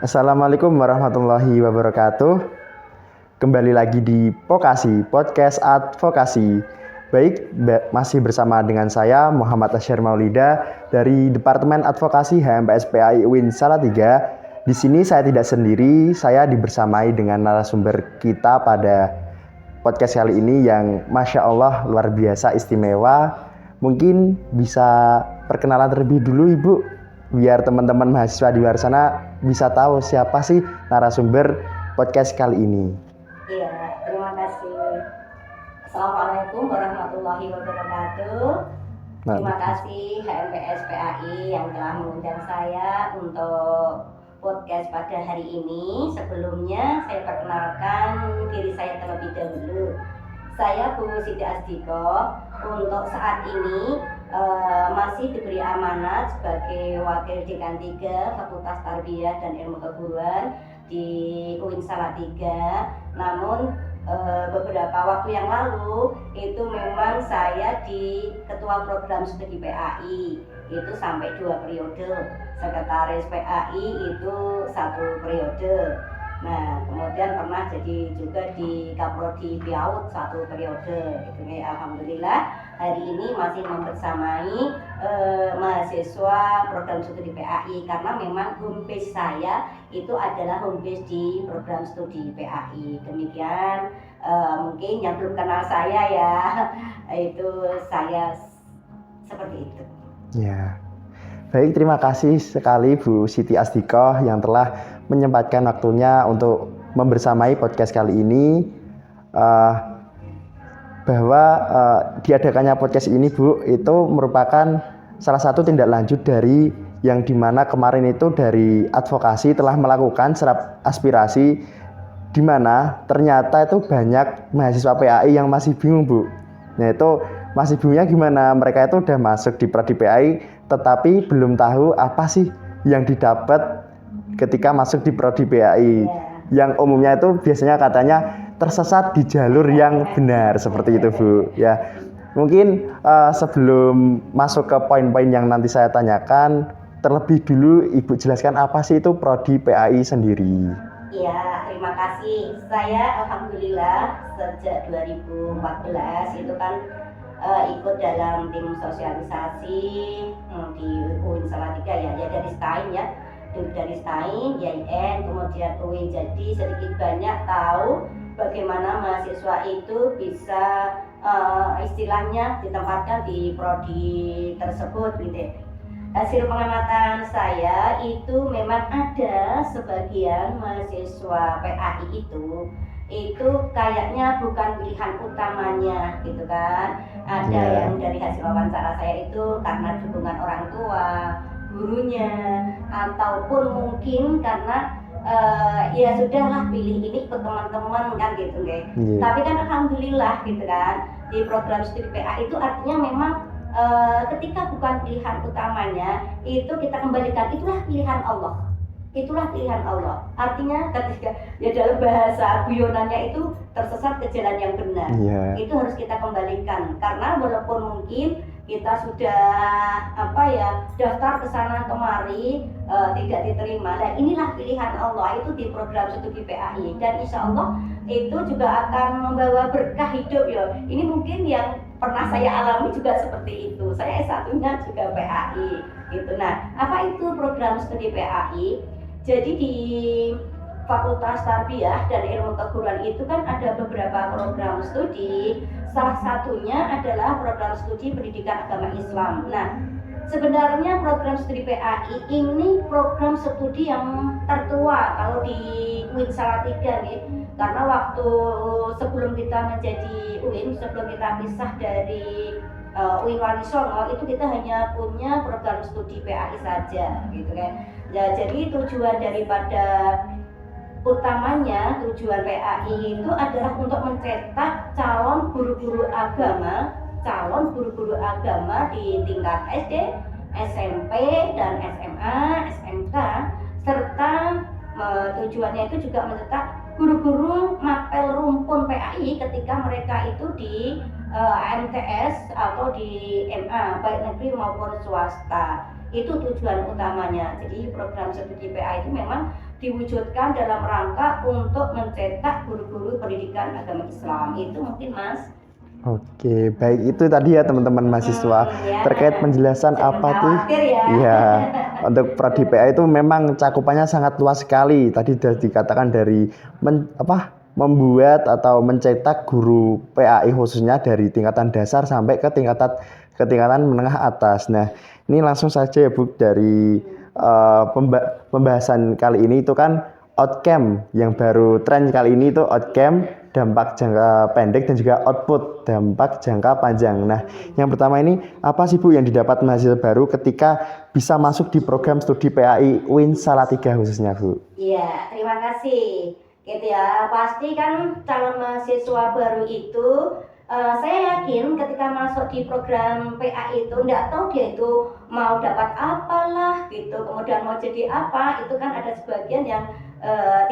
Assalamualaikum warahmatullahi wabarakatuh. Kembali lagi di Vokasi, Podcast Advokasi. Baik, masih bersama dengan saya Muhammad Asyar Maulida dari Departemen Advokasi HMPS-PAI UIN Salatiga. Di sini saya tidak sendiri, saya dibersamai dengan narasumber kita pada podcast kali ini yang Masya Allah luar biasa istimewa. Mungkin bisa perkenalan terlebih dulu Ibu, biar teman-teman mahasiswa di luar sana bisa tahu siapa sih narasumber podcast kali ini. Iya, terima kasih. Assalamualaikum warahmatullahi wabarakatuh. Terima kasih HMPS PAI yang telah mengundang saya untuk podcast pada hari ini. Sebelumnya saya perkenalkan diri saya terlebih dahulu. Saya Bu Siti Asdiko. Untuk saat ini masih diberi amanat sebagai Wakil Dekan 3 Fakultas Tarbiyah dan Ilmu Keguruan di UIN Salatiga. Namun beberapa waktu yang lalu itu memang saya di Ketua Program Studi PAI itu sampai 2 periode, Sekretaris PAI itu 1 periode. Nah, kemudian pernah jadi juga di Kaprodi PIAUD 1 periode. Itu alhamdulillah hari ini masih membersamai mahasiswa program studi PAI karena memang home base saya itu adalah home base di program studi PAI. Demikian mungkin yang belum kenal saya ya, itu saya seperti itu. Ya. Baik, terima kasih sekali Bu Siti Asdiko yang telah menyempatkan waktunya untuk membersamai podcast kali ini. Bahwa diadakannya podcast ini Bu, itu merupakan salah satu tindak lanjut dari yang dimana kemarin itu dari advokasi telah melakukan serap aspirasi, dimana ternyata itu banyak mahasiswa PAI yang masih bingung Bu. Nah itu masih bingungnya gimana, mereka itu udah masuk di Prodi PAI tetapi belum tahu apa sih yang didapat ketika masuk di Prodi PAI. Yang umumnya itu biasanya katanya tersesat di jalur yang benar, seperti itu Bu ya. Mungkin sebelum masuk ke poin-poin yang nanti saya tanyakan, terlebih dulu Ibu jelaskan apa sih itu Prodi PAI sendiri. Iya, terima kasih. Saya alhamdulillah sejak 2014 itu kan ikut dalam tim sosialisasi di UIN Salatiga ya dari STAIN ya. Dari STAIN, YIN, kemudian UIN. Jadi sedikit banyak tahu bagaimana mahasiswa itu bisa istilahnya ditempatkan di prodi tersebut gitu. Hasil pengamatan saya itu memang ada sebagian mahasiswa PAI itu kayaknya bukan pilihan utamanya gitu kan. Ada yang dari hasil wawancara saya itu karena dukungan orang tua, gurunya, ataupun mungkin karena ya sudahlah pilih ini ke teman-teman kan gitu guys. Tapi kan alhamdulillah gitu kan di program studi PA itu artinya memang ketika bukan pilihan utamanya itu kita kembalikan itulah pilihan Allah. Itulah pilihan Allah. Artinya ketika ya dalam bahasa guyonannya itu tersesat ke jalan yang benar. Itu harus kita kembalikan karena walaupun mungkin kita sudah daftar ke sana kemari tidak diterima. Nah, inilah pilihan Allah itu di program studi PAI dan insya Allah itu juga akan membawa berkah hidup ya. Ini mungkin yang pernah saya alami juga seperti itu. Saya S1-nya juga PAI gitu. Nah, apa itu program studi PAI? Jadi di Fakultas Tarbiyah dan Ilmu Keguruan itu kan ada beberapa program studi. Salah satunya adalah program studi Pendidikan Agama Islam. Nah, sebenarnya program studi PAI ini program studi yang tertua kalau di UIN Salatiga nih. Karena waktu sebelum kita menjadi UIN, sebelum kita pisah dari UIN Walisongo itu kita hanya punya program studi PAI saja gitu kan. Ya, jadi tujuan daripada utamanya tujuan PAI itu adalah untuk mencetak calon guru-guru agama di tingkat SD, SMP dan SMA, SMK serta tujuannya itu juga mencetak guru-guru mapel rumpun PAI ketika mereka itu di AMTS atau di MA baik negeri maupun swasta. Itu tujuan utamanya. Jadi program studi PA itu memang diwujudkan dalam rangka untuk mencetak guru-guru pendidikan agama Islam. Itu mungkin Mas. Oke, baik itu tadi ya teman-teman mahasiswa Ya. terkait penjelasan Jangan apa tuh. khawatir ya. Iya, untuk prodi PA itu memang cakupannya sangat luas sekali. Tadi sudah dikatakan dari membuat atau mencetak guru PAI khususnya dari tingkatan dasar sampai ke tingkatan menengah atas. Nah, ini langsung saja ya Bu dari pembahasan kali ini itu kan outcome yang baru tren kali ini itu outcome dampak jangka pendek dan juga output dampak jangka panjang. Nah, yang pertama ini apa sih Bu yang didapat mahasiswa baru ketika bisa masuk di program studi PAI UIN Salatiga khususnya Bu? Iya, terima kasih. Gitu ya, pasti kan calon mahasiswa baru itu saya yakin ketika masuk di program PA itu nggak tahu dia itu mau dapat apalah gitu, kemudian mau jadi apa, itu kan ada sebagian yang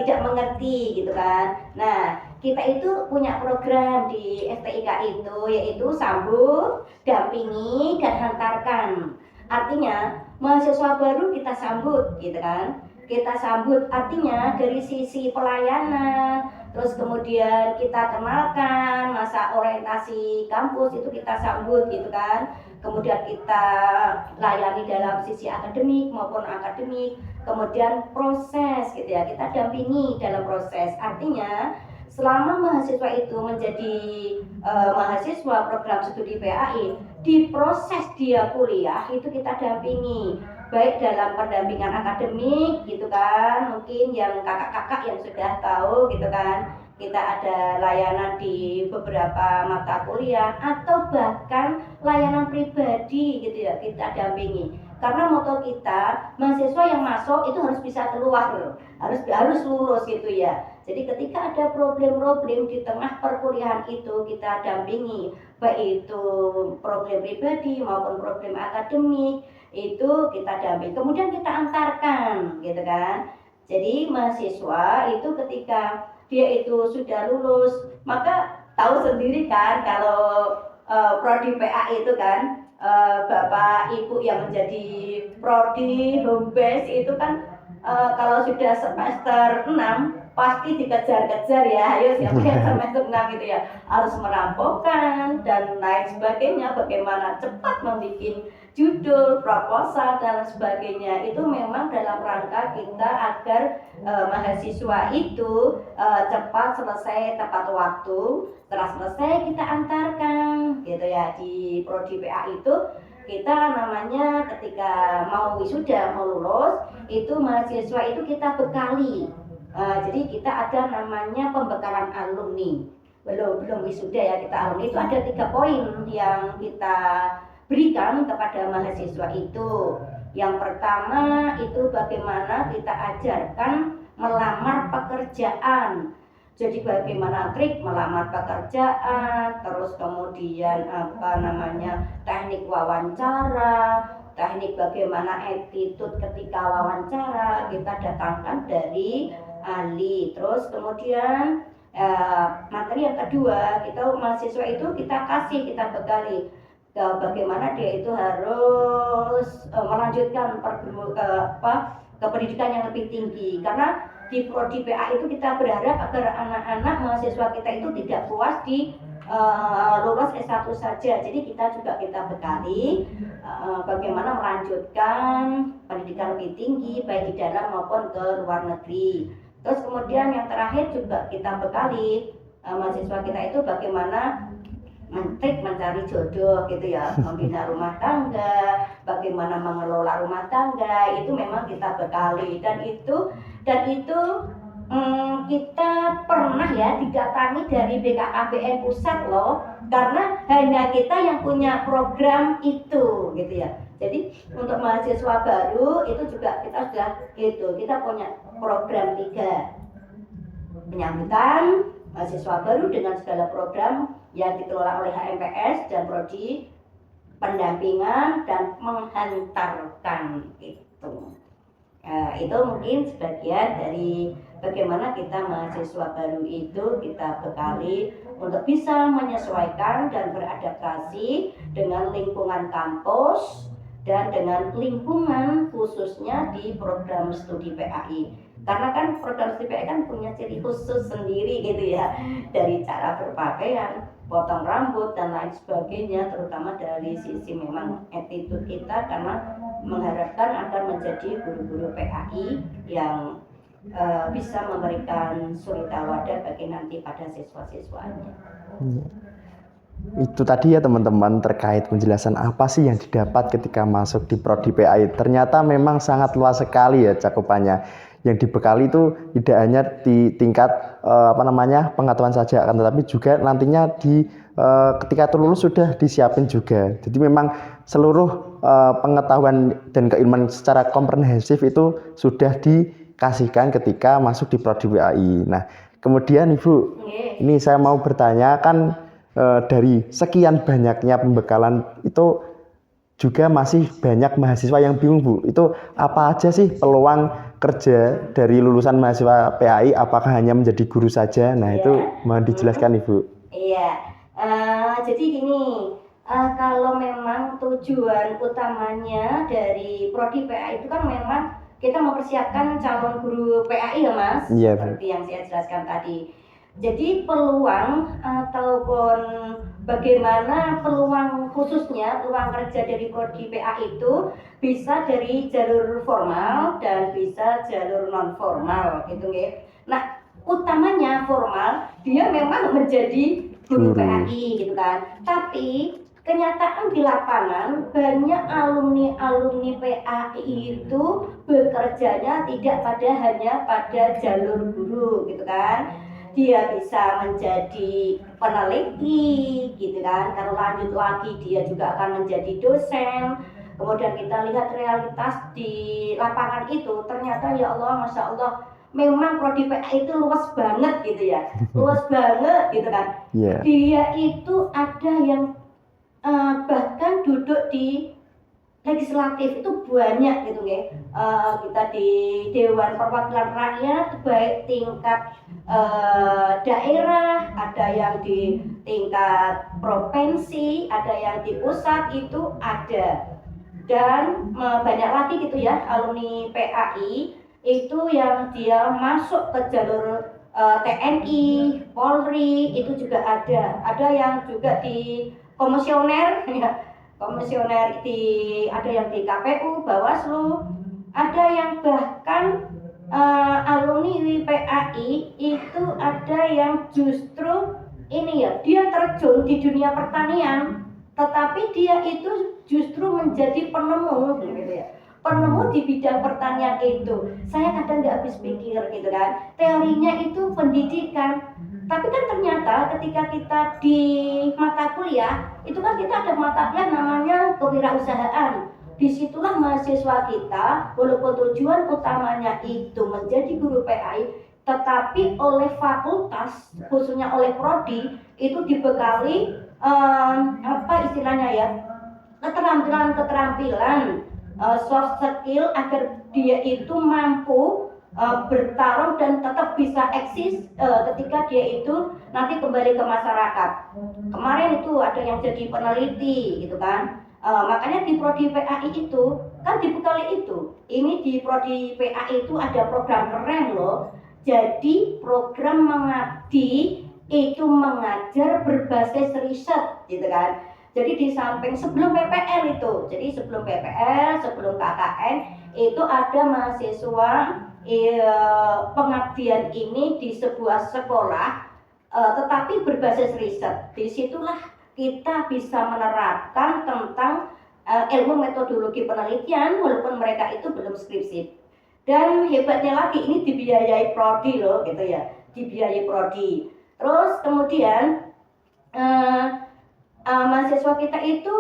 tidak mengerti gitu kan. Nah, kita itu punya program di FTIK itu yaitu sambut, dampingi, dan hantarkan. Artinya mahasiswa baru kita sambut gitu kan. Kita sambut artinya dari sisi pelayanan, terus kemudian kita kenalkan masa orientasi kampus itu kita sambut gitu kan. Kemudian kita layani dalam sisi akademik maupun akademik, kemudian proses gitu ya, kita dampingi dalam proses. Artinya selama mahasiswa itu menjadi mahasiswa program studi PAI, di proses dia kuliah itu kita dampingi, baik dalam pendampingan akademik gitu kan, mungkin yang kakak-kakak yang sudah tahu gitu kan, kita ada layanan di beberapa mata kuliah atau bahkan layanan pribadi gitu ya, kita dampingi. Karena moto kita, mahasiswa yang masuk itu harus bisa keluar loh, harus lulus gitu ya. Jadi ketika ada problem-problem di tengah perkuliahan itu kita dampingi, baik itu problem pribadi maupun problem akademik, itu kita dampingi. Kemudian kita antarkan gitu kan. Jadi mahasiswa itu ketika dia itu sudah lulus, maka tahu sendiri kan kalau prodi PA itu kan Bapak Ibu yang menjadi prodi home base itu kan kalau sudah semester 6 pasti dikejar-kejar ya, ayo siapa yang semester 6 gitu ya, harus merampungkan dan lain sebagainya, bagaimana cepat membuat judul, proposal dan sebagainya. Itu memang dalam rangka kita agar mahasiswa itu cepat selesai tepat waktu. Setelah selesai kita antarkan gitu ya. Di prodi PA itu kita namanya ketika mau wisuda, mau lulus, itu mahasiswa itu kita bekali. Jadi kita ada namanya pembekalan alumni. Belum wisuda ya, kita alumni itu ada 3 poin yang kita berikan kepada mahasiswa itu. Yang pertama itu bagaimana kita ajarkan melamar pekerjaan. Jadi bagaimana trik melamar pekerjaan, terus kemudian teknik wawancara, teknik bagaimana attitude ketika wawancara, kita datangkan dari ahli. Terus kemudian materi yang kedua, kita mahasiswa itu kita bekali bagaimana dia itu harus melanjutkan ke pendidikan yang lebih tinggi. Karena di prodi PA itu kita berharap agar anak-anak mahasiswa kita itu tidak puas di lulus S1 saja. Jadi kita bekali bagaimana melanjutkan pendidikan lebih tinggi baik di dalam maupun ke luar negeri. Terus kemudian yang terakhir juga kita bekali mahasiswa kita itu bagaimana mencari jodoh gitu ya, membina rumah tangga, bagaimana mengelola rumah tangga, itu memang kita bekali. Dan itu kita pernah ya didatangi dari BKKBN pusat loh, karena hanya kita yang punya program itu gitu ya. Jadi untuk mahasiswa baru itu juga kita sudah gitu, kita punya program 3, penyambutan mahasiswa baru dengan segala program yang dikelola oleh HMPS dan prodi, pendampingan dan menghantarkan itu. Itu mungkin sebagian dari bagaimana kita mahasiswa baru itu kita bekali untuk bisa menyesuaikan dan beradaptasi dengan lingkungan kampus dan dengan lingkungan khususnya di program studi PAI. Karena kan program studi PAI kan punya ciri khusus sendiri gitu ya, dari cara berpakaian, potong rambut dan lain sebagainya, terutama dari sisi memang attitude kita, karena mengharapkan akan menjadi guru-guru PAI yang bisa memberikan suri tauladan bagi nanti pada siswa-siswanya. Itu tadi ya teman-teman, terkait penjelasan apa sih yang didapat ketika masuk di Prodi PAI. Ternyata memang sangat luas sekali ya cakupannya. Yang dibekali itu tidak hanya di tingkat pengetahuan saja, akan tetapi juga nantinya di ketika lulus sudah disiapin juga. Jadi memang seluruh pengetahuan dan keilmuan secara komprehensif itu sudah dikasihkan ketika masuk di Prodi PAI. Nah, kemudian Ibu, ini saya mau bertanya, kan dari sekian banyaknya pembekalan itu juga masih banyak mahasiswa yang bingung, Bu. Itu apa aja sih peluang kerja dari lulusan mahasiswa PAI? Apakah hanya menjadi guru saja? Nah, itu mohon dijelaskan, Ibu. Iya, jadi gini, kalau memang tujuan utamanya dari Prodi PAI itu kan memang kita mempersiapkan calon guru PAI ya Mas, Iya, seperti yang saya jelaskan tadi. Jadi peluang ataupun bagaimana peluang khususnya peluang kerja dari Prodi PAI itu bisa dari jalur formal dan bisa jalur non formal gitu ya. Nah, utamanya formal dia memang menjadi guru PAI gitu kan. Tapi kenyataan di lapangan banyak alumni PAI itu bekerjanya tidak hanya pada jalur guru gitu kan. Dia bisa menjadi peneliti gitu kan, kalau lanjut lagi dia juga akan menjadi dosen. Kemudian kita lihat realitas di lapangan itu, ternyata ya Allah, Masya Allah, memang Prodi PAI itu luas banget gitu ya, luas banget gitu kan. Dia itu ada yang bahkan duduk di legislatif itu banyak gitu ya. Kita di Dewan Perwakilan Rakyat baik tingkat daerah, ada yang di tingkat provinsi, ada yang di pusat itu ada. Dan banyak lagi gitu ya alumni PAI itu yang dia masuk ke jalur TNI, Polri itu juga ada. Ada yang juga di komisioner ya. Komisioner ada yang di KPU, Bawaslu, ada yang bahkan alumni PAI itu ada yang justru ini ya, dia terjun di dunia pertanian, tetapi dia itu justru menjadi penemu gitu ya. Penemu di bidang pertanian itu, saya kadang nggak habis pikir gitu kan. Teorinya itu pendidikan, tapi kan ternyata ketika kita di mata kuliah itu kan kita ada mata kuliah namanya kewirausahaan. Disitulah mahasiswa kita walaupun tujuan utamanya itu menjadi guru PAI, tetapi oleh fakultas khususnya oleh prodi itu dibekali apa istilahnya ya, keterampilan soft skill agar dia itu mampu bertarung dan tetap bisa eksis ketika dia itu nanti kembali ke masyarakat. Kemarin itu ada yang jadi peneliti gitu kan. Makanya di Prodi PAI itu kan dibekali itu. Ini di Prodi PAI itu ada program keren loh. Jadi program mengabdi itu mengajar berbasis riset gitu kan. Jadi di samping sebelum PPL itu, jadi sebelum PPL, sebelum KKN itu ada mahasiswa pengabdian ini di sebuah sekolah, tetapi berbasis riset. Disitulah kita bisa menerapkan tentang ilmu metodologi penelitian walaupun mereka itu belum skripsi. Dan hebatnya lagi ini dibiayai prodi loh gitu ya, dibiayai prodi. Terus kemudian mahasiswa kita itu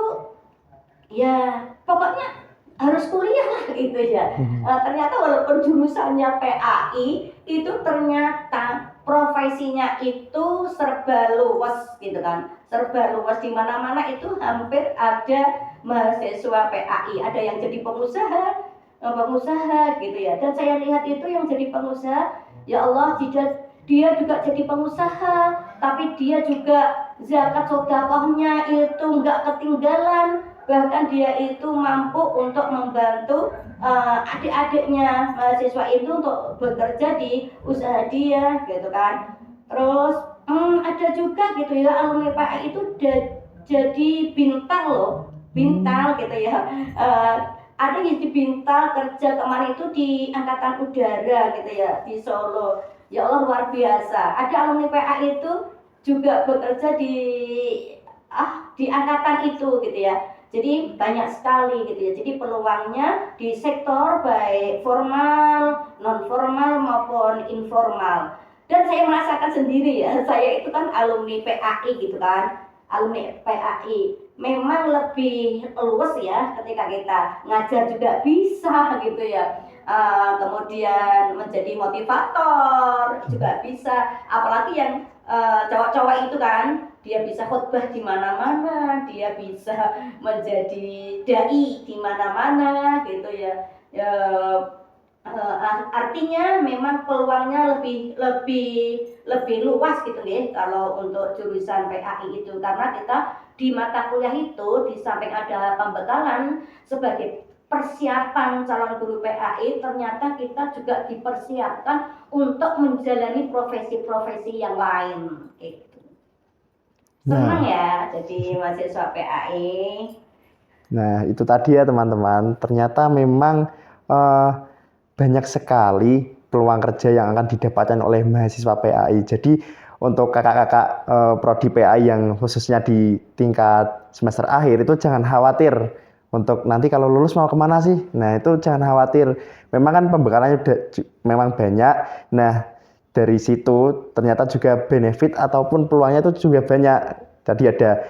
ya pokoknya harus kuliah lah gitu ya. Ternyata walaupun jurusannya PAI itu ternyata profesinya itu serba luas gitu kan, serba luas, di mana-mana itu hampir ada mahasiswa PAI. Ada yang jadi pengusaha, pengusaha gitu ya. Dan saya lihat itu yang jadi pengusaha, ya Allah, dia juga jadi pengusaha, tapi dia juga zakat sedekahnya itu nggak ketinggalan, bahkan dia itu mampu untuk membantu adik-adiknya mahasiswa itu untuk bekerja di usaha dia gitu kan. Terus ada juga gitu ya, alumni PAI itu jadi bintang loh, bintang gitu ya. Ada yang di bintang kerja kemarin itu di Angkatan Udara gitu ya, di Solo. Ya Allah, luar biasa. Ada alumni PAI itu juga bekerja di angkatan itu gitu ya. Jadi banyak sekali gitu ya. Jadi peluangnya di sektor baik formal, non formal maupun informal. Dan saya merasakan sendiri ya, saya itu kan alumni PAI gitu kan. Alumni PAI memang lebih luas ya, ketika kita ngajar juga bisa gitu ya. Kemudian menjadi motivator juga bisa, apalagi yang cowok-cowok itu kan, dia bisa khutbah di mana-mana, dia bisa menjadi dai di mana-mana gitu ya. Artinya memang peluangnya lebih luas gitu ya kalau untuk jurusan PAI itu, karena kita di mata kuliah itu di samping ada pembekalan sebagai persiapan calon guru PAI, ternyata kita juga dipersiapkan untuk menjalani profesi-profesi yang lain gitu. Senang ya jadi mahasiswa PAI. Nah, itu tadi ya teman-teman, ternyata memang banyak sekali peluang kerja yang akan didapatkan oleh mahasiswa PAI. Jadi untuk kakak-kakak prodi PAI yang khususnya di tingkat semester akhir itu jangan khawatir untuk nanti kalau lulus mau kemana sih. Nah, itu jangan khawatir. Memang kan pembekalannya memang banyak. Nah, dari situ ternyata juga benefit ataupun peluangnya itu juga banyak. Tadi ada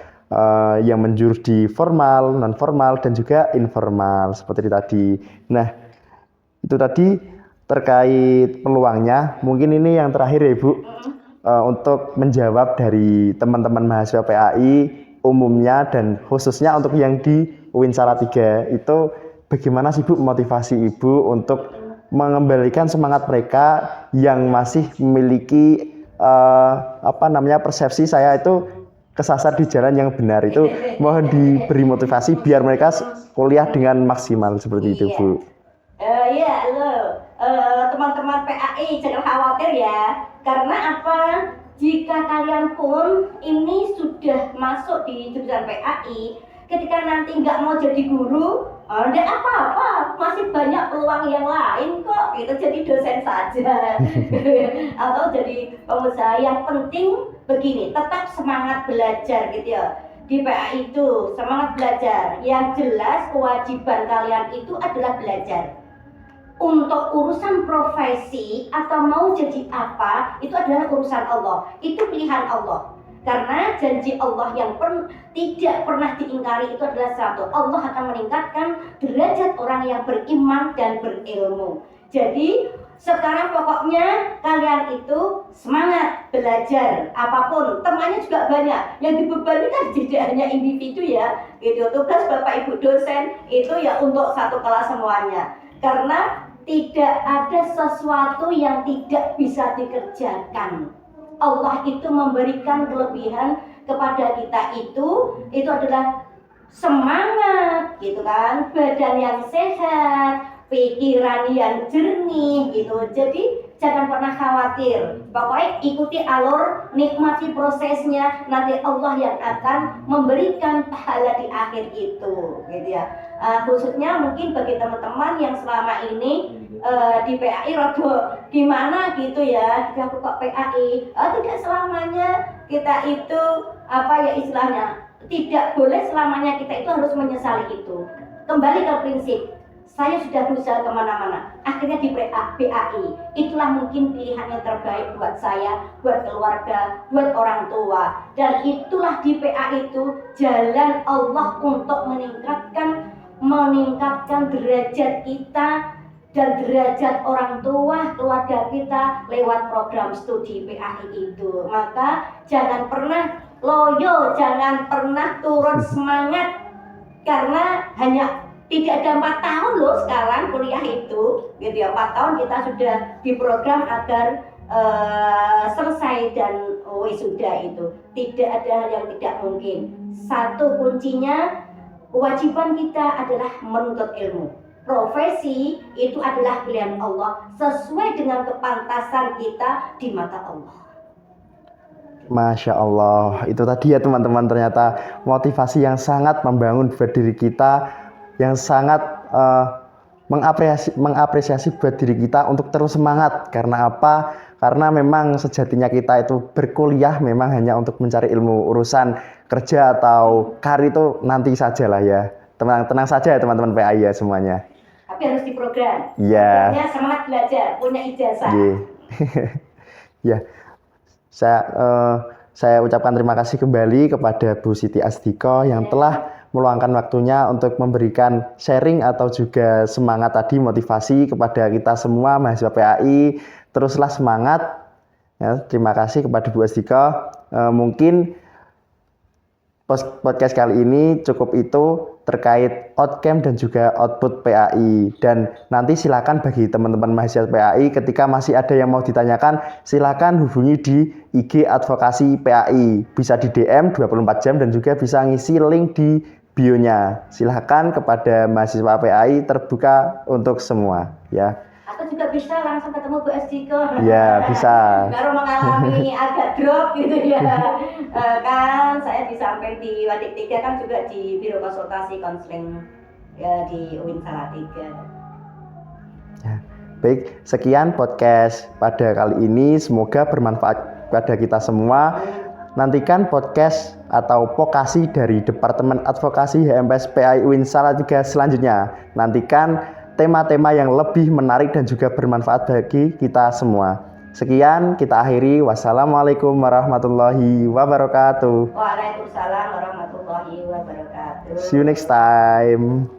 yang menjurus di formal, non formal, dan juga informal seperti tadi. Nah, itu tadi terkait peluangnya. Mungkin ini yang terakhir ya Ibu, untuk menjawab dari teman-teman mahasiswa PAI umumnya dan khususnya untuk yang di UIN Salatiga itu, bagaimana sih Bu motivasi Ibu untuk mengembalikan semangat mereka yang masih memiliki persepsi saya itu kesasar di jalan yang benar. Itu mohon diberi motivasi biar mereka kuliah dengan maksimal seperti itu Bu. Iya, teman-teman PAI jangan khawatir ya, karena apa? Jika kalian pun ini sudah masuk di jurusan PAI, ketika nanti nggak mau jadi guru, tidak apa-apa, masih banyak peluang yang lain kok. Itu jadi dosen saja, atau jadi pengusaha. Yang penting begini, tetap semangat belajar gitu ya. Di PAI itu semangat belajar. Yang jelas kewajiban kalian itu adalah belajar. Untuk urusan profesi atau mau jadi apa, itu adalah urusan Allah, itu pilihan Allah. Karena janji Allah yang tidak pernah diingkari itu adalah satu, Allah akan meningkatkan derajat orang yang beriman dan berilmu. Jadi sekarang pokoknya kalian itu semangat belajar, apapun temannya juga banyak, yang dibebani kan tidak hanya individu ya, gitu. Tugas Bapak Ibu dosen itu ya untuk satu kelas semuanya, karena tidak ada sesuatu yang tidak bisa dikerjakan. Allah itu memberikan kelebihan kepada kita itu adalah semangat gitu kan, badan yang sehat, pikiran yang jernih gitu. Jadi jangan pernah khawatir, pokoknya ikuti alur, nikmati prosesnya, nanti Allah yang akan memberikan pahala di akhir itu gitu ya. Khususnya mungkin bagi teman-teman yang selama ini di PAI rada gimana gitu ya, aku kok PAI, tidak selamanya kita itu istilahnya, tidak boleh selamanya kita itu harus menyesali itu. Kembali ke prinsip, saya sudah berusaha kemana-mana, akhirnya di PAI, itulah mungkin pilihan yang terbaik buat saya, buat keluarga, buat orang tua. Dan itulah di PAI itu jalan Allah untuk meningkatkan derajat kita dan derajat orang tua, keluarga kita lewat program studi PAI itu. Maka jangan pernah loyo, jangan pernah turun semangat, karena hanya Tidak ada 4 tahun loh sekarang kuliah itu, gitu ya. 4 tahun kita sudah diprogram agar selesai dan wisuda itu. Tidak ada hal yang tidak mungkin. Satu kuncinya, kewajiban kita adalah menuntut ilmu. Profesi itu adalah pilihan Allah sesuai dengan kepantasan kita di mata Allah. Masya Allah, itu tadi ya teman-teman, ternyata motivasi yang sangat membangun buat diri kita, yang sangat mengapresiasi buat diri kita untuk terus semangat. Karena apa? Karena memang sejatinya kita itu berkuliah memang hanya untuk mencari ilmu. Urusan kerja atau karir itu nanti saja lah ya. Tenang saja ya teman-teman PAI ya semuanya. Tapi harus diprogram. Iya. Programnya semangat belajar, punya ijazah. Ya, saya ucapkan terima kasih kembali kepada Bu Siti Asdiko yang telah meluangkan waktunya untuk memberikan sharing atau juga semangat tadi, motivasi kepada kita semua mahasiswa PAI. Teruslah semangat. Ya, terima kasih kepada Bu Asdiko. Mungkin podcast kali ini cukup itu terkait outcome dan juga output PAI. Dan nanti silakan bagi teman-teman mahasiswa PAI ketika masih ada yang mau ditanyakan, silakan hubungi di IG Advokasi PAI. Bisa di DM 24 jam dan juga bisa ngisi link di bio-nya. Silakan kepada mahasiswa PAI, terbuka untuk semua ya. Atau juga bisa langsung ketemu Bu Asdiko. Ya, bisa. Baru mengalami agak drop gitu ya. Kan saya di samping di Wadik 3 kan juga di Biro Konsultasi Konseling ya, di UIN Salatiga. Ya. Baik, sekian podcast pada kali ini, semoga bermanfaat pada kita semua. Nantikan podcast atau vokasi dari Departemen Advokasi HMPS PAI UIN Salatiga selanjutnya. Nantikan tema-tema yang lebih menarik dan juga bermanfaat bagi kita semua. Sekian, kita akhiri. Wassalamualaikum warahmatullahi wabarakatuh. Waalaikumsalam warahmatullahi wabarakatuh. See you next time.